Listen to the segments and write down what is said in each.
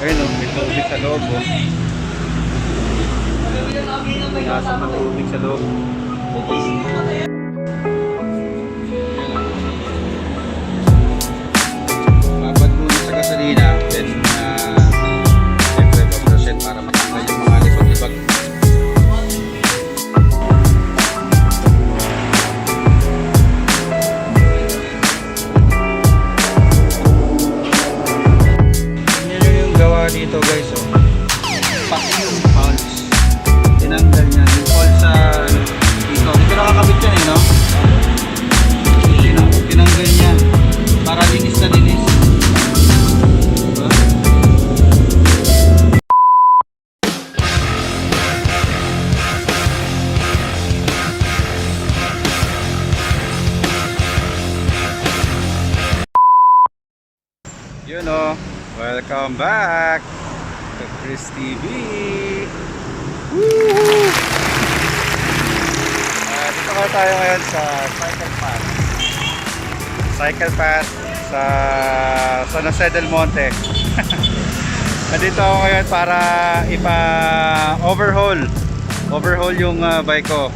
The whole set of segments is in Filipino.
Ayun o, may tubig sa loob o. Nasa matubig sa loob. Babad muna sa gasolina, then siyempre babrasin para matanggal yung mga libag-libag. Dito guys, oh. Pati yung pulse. Tinanggal niya. Yung pulse sa dito. Dito nakakabit yan eh, no? Tinanggal niya. Para linis na linis. Diba? Yun oh. Welcome back to Chris TV. Woohoo! Dito nga tayo ngayon sa cycle path. Cycle path sa San Jose del Monte. Nandito ako ngayon para overhaul yung bike ko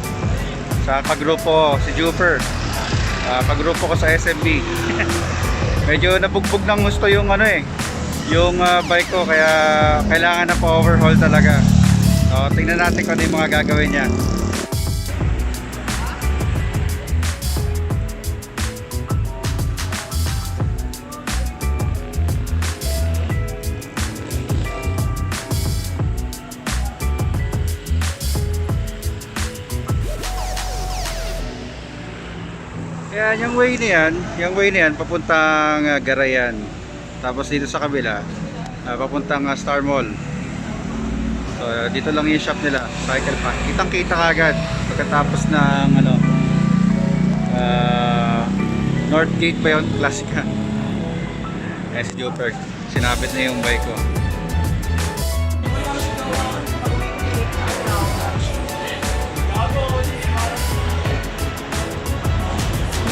sa kagrupo si Juper. Kagrupo ko sa SMB. Medyo nabugbog ng gusto yung yung bike ko, kaya kailangan na pa-overhaul talaga. So, tingnan natin kung ano yung mga gagawin niya. Kaya yung way na yan papuntang Garayan. Tapos dito sa kabila papuntang Star Mall. So dito lang yung shop nila, cycle path. Kitang kita kagad pagkatapos ng North Gate ba yun? Classica. Si Joper, sinabit na yung bike ko.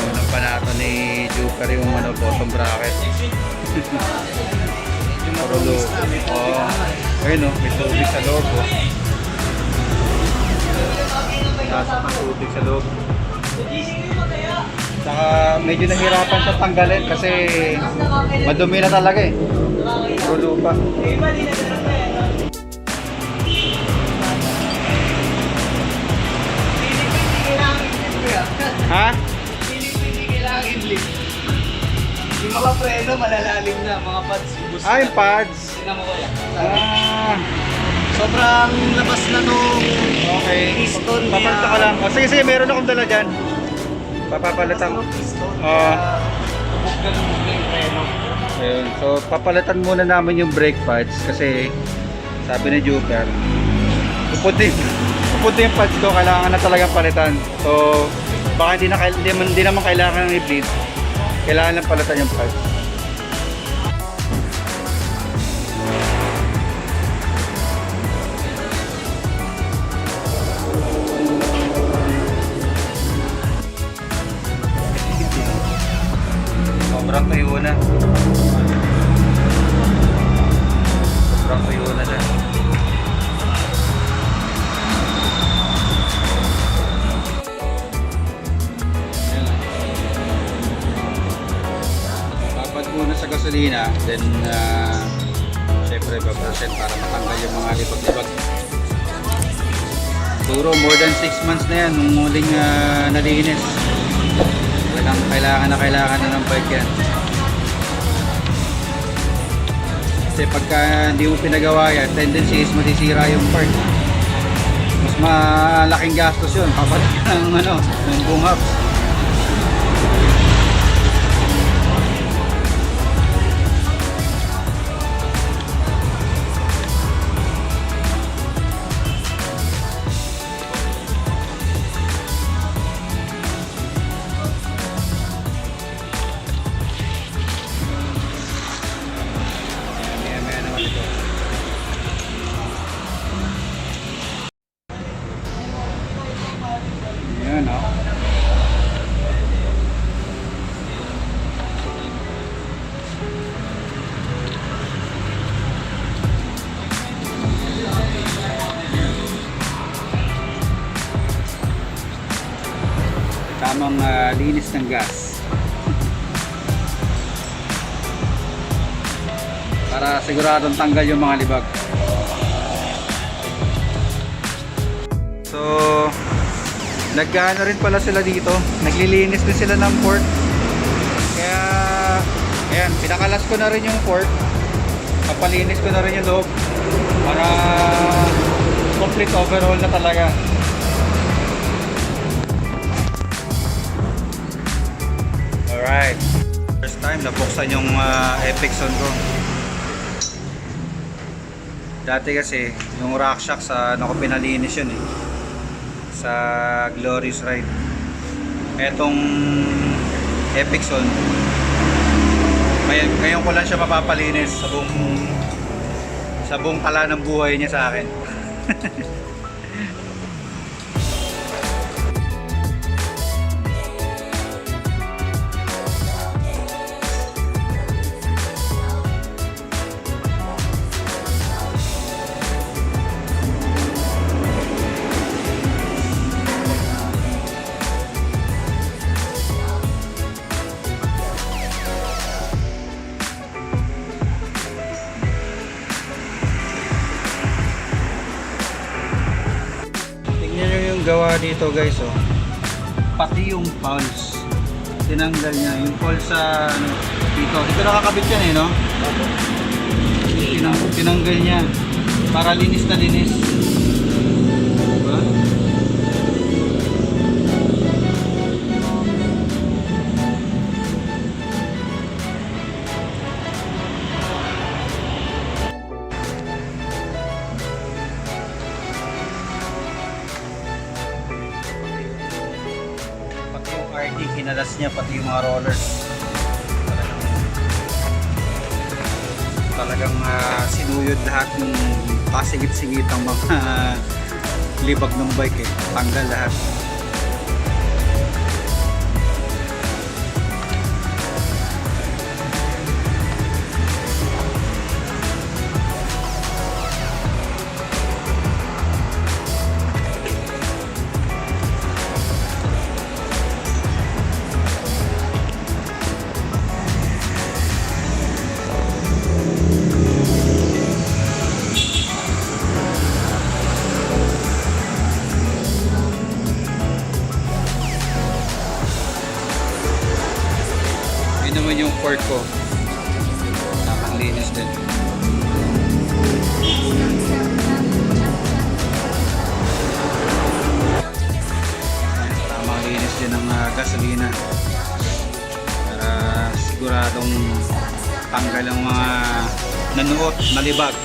Unang panato ni Joper yung bottom bracket. Yung marulo. Ayun o, may tubig sa loob o. Nasa tubig sa loob. Saka medyo nahirapan sa tanggalin kasi madumi na talaga eh. Marulo pa. Ha? Yung mga preno, malalalim na, mga pads. Yung pads. Tingnan mo kuya. Sobrang labas na nung Okay. piston niya. Papalitan ko lang. Sige, meron akong dala dyan. Papapalitan ko. Piston, Ah. bukgan yung preno. Ayun. So, papalitan muna namin yung brake pads kasi sabi ni Joker, pupunti yung pads ko, kailangan na talagang palitan. So, baka hindi naman kailangan ng i-bleed. Kailangan lang palitan yung pads. Sobrang tuyo na. Sobrang tuyo na dyan. Babad muna sa gasolina, then syempre babrasin para matanggal yung mga libag-libag. Siguro more than 6 months na yan nung muling nalinis. Talagang kailangan na ng bike yan. Kasi pagka hindi mo pinagawa yan, tendency is masisira yung part. Mas malaking gastos yun kapag ng bungaps. Ayan o. linis ng gas. Para siguradong tanggal yung mga libag. So, nag-ano rin pala sila dito. Naglilinis din sila ng port. Kaya, ayan, pinakalas ko na rin yung port. Kapalinis ko na rin yung loob. Para complete overhaul na talaga. Alright. First time nabuksan yung Epixon ko. Dati kasi, yung rack shock sa ano ko pinalinis yun eh. Sa Glorious Ride. Etong Epixon, ngayon ko lang siya mapapalinis sa buong pala ng buhay niya sa akin. Gawa dito guys, oh. Pati yung pulse tinanggal niya, yung pulse sa ano, dito nakakabit yan eh, no? Tinanggal niya para linis na linis, diba? Kinalas niya pati yung mga rollers. Talagang sinuyod lahat ng pasigit-sigit ang mga libag ng bike eh. Tanggal lahat. Naman yung port ko, tamang linis din. Tamang linis din ng gasolina para siguradong tanggal ang mga nanuot, nalibag.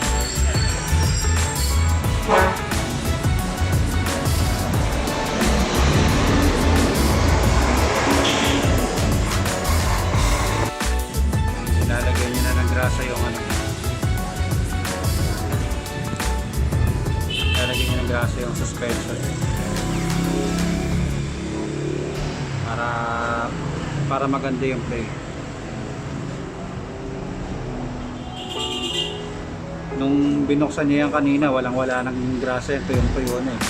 Lalagyan niya na ng grasa yung ano. Lalagyan niya ng grasa yung suspension. Para maganda yung play. Nung binuksan niya yan kanina, walang-wala ng grasa, ito yung tuyo na eh.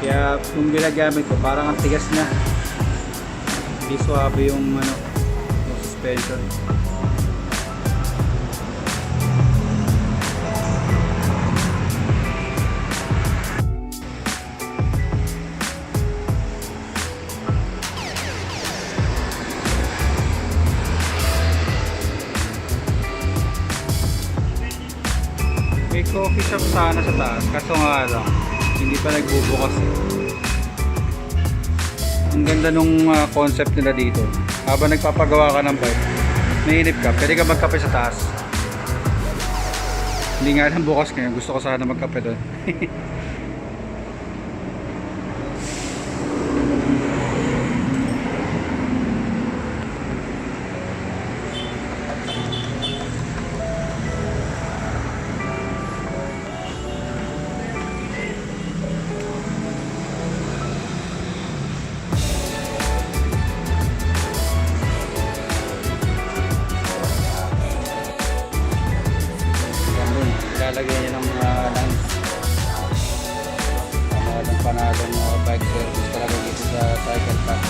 Kaya nung ginagamit ko, parang ang tigas niya. Hindi suwabe yung ano, suspension. May coffee shop sana sa taas, kaso nga lang hindi pa nagbubukas eh. Ang ganda nung concept nila dito. Habang nagpapagawa ka ng bike, nainip ka, pwede ka magkape sa taas. Hindi nga lang bukas ngayon, gusto ko sana magkape doon. Lalagyan niya ng lines. Panalong bike service talaga dito sa sa cycle pack.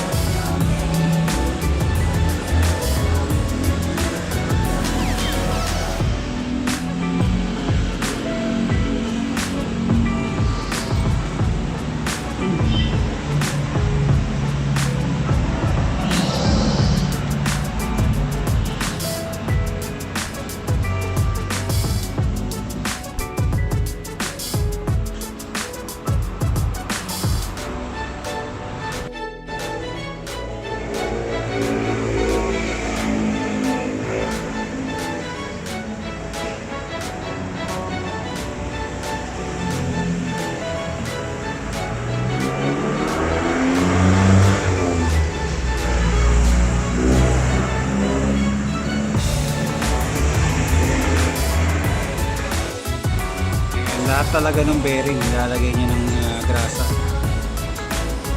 Lahat talaga ng bearing, nilalagay niya ng grasa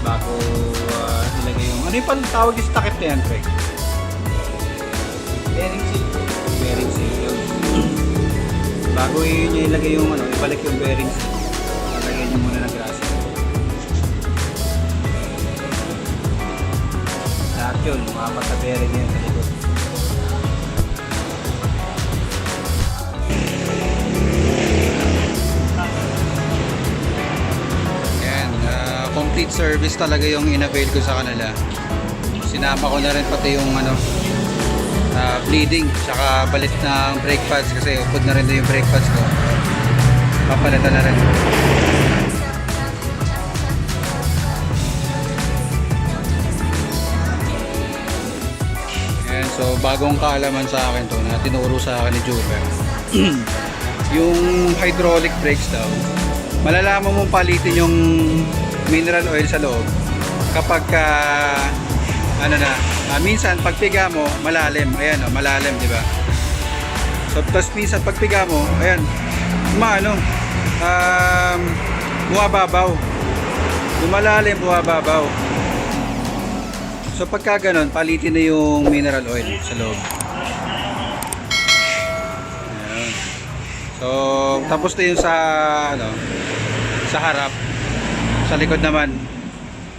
bago ilagay yung ano yung tawag yung takip na yan, Trey? Bearing seal. Bearing seal yun. Bago yun niya ilagay yung ano, ibalik yung bearing seal, lalagay niya muna ng grasa. Lahat yun, mga apat na bearing niya sa likod. Complete service talaga yung in-avail ko sa kanila. Sinama ko na rin pati yung ano, bleeding tsaka balit ng brake pads kasi upod na rin yung brake pads ko. Papalitan na rin. Ayan, so bagong kaalaman sa akin to na tinuro sa akin ni Juber. Yung hydraulic brakes daw, malalaman mong palitin yung mineral oil sa loob kapag minsan pagpiga mo malalim, ayan o, malalim, di ba? So tapos minsan pagpiga mo, ayan, bumababaw, lumalalim, bumababaw. So pagka ganon, palitin na yung mineral oil sa loob. Ayan. So tapos na yung sa sa harap. Sa likod naman,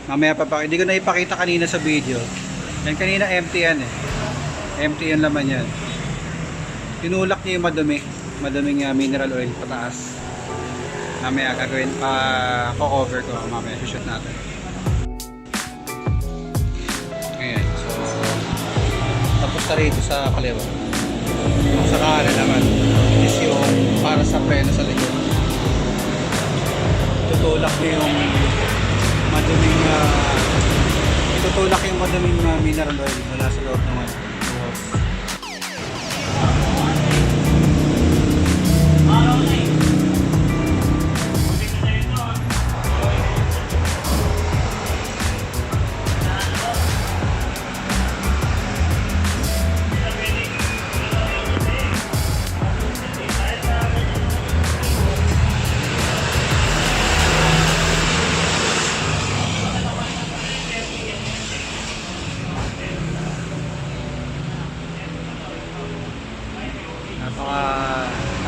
mamaya pa, hindi ko na ipakita kanina sa video. Yan kanina empty yan eh. Empty yan laman yan. Tinulak niya yung maduming mineral oil pataas. Mamaya gagawin cover ko, mamaya shoot natin. Ayan, so tapos na rito sa kaliwa. Sa kanan naman is yung para sa preno sa likod. Tutulak yung maduming mineral oil mula sa loob ng hose.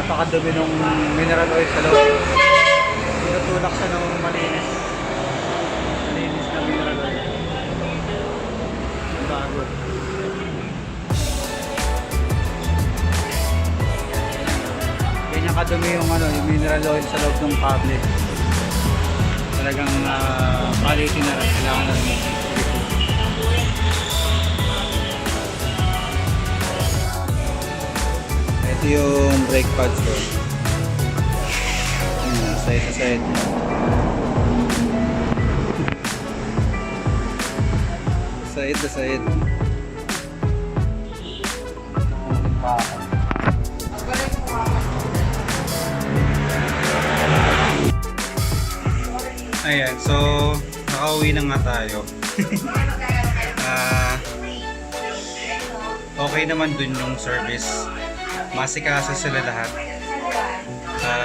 Napakadumi ng mineral oil sa loob. Tinutulak siya ng malinis na mineral oil. Bago. Ganyan kadumi yung yung mineral oil sa loob ng public. Talagang quality na rin. Kailangan na rin. Ito yung brake pads ko. Side to side. Side to side. Ayan, so nakauwi na nga tayo. Okay naman dun yung service. Masikaso sila lahat.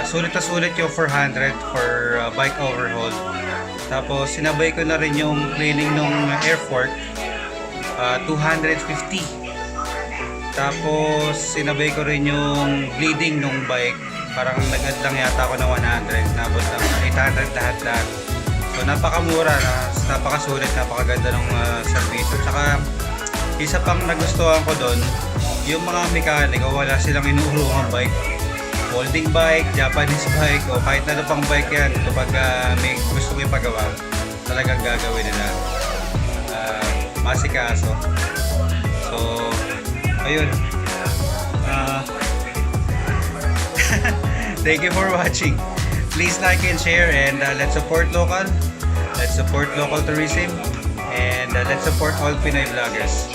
Sulit na sulit yung 400 for bike overhaul. Tapos sinabay ko na rin yung cleaning ng air fork, 250. Tapos sinabay ko rin yung bleeding ng bike. Parang nag-add lang yata ako ng 100. Nabot ng 800 lahat-lahat. So napakamura, napakasulit, napakaganda ng servisyo. Tsaka isa pang nagustuhan ko doon, yung mga mekaniko wala silang inuurungang bike. Folding bike, Japanese bike, o kahit na ano pang bike yan, kapag may gusto mo ipagawa, talagang gagawin nila. Masikaso. So, ayun. Thank you for watching. Please like and share, and let's support local. Let's support local tourism, and let's support all Pinoy vloggers.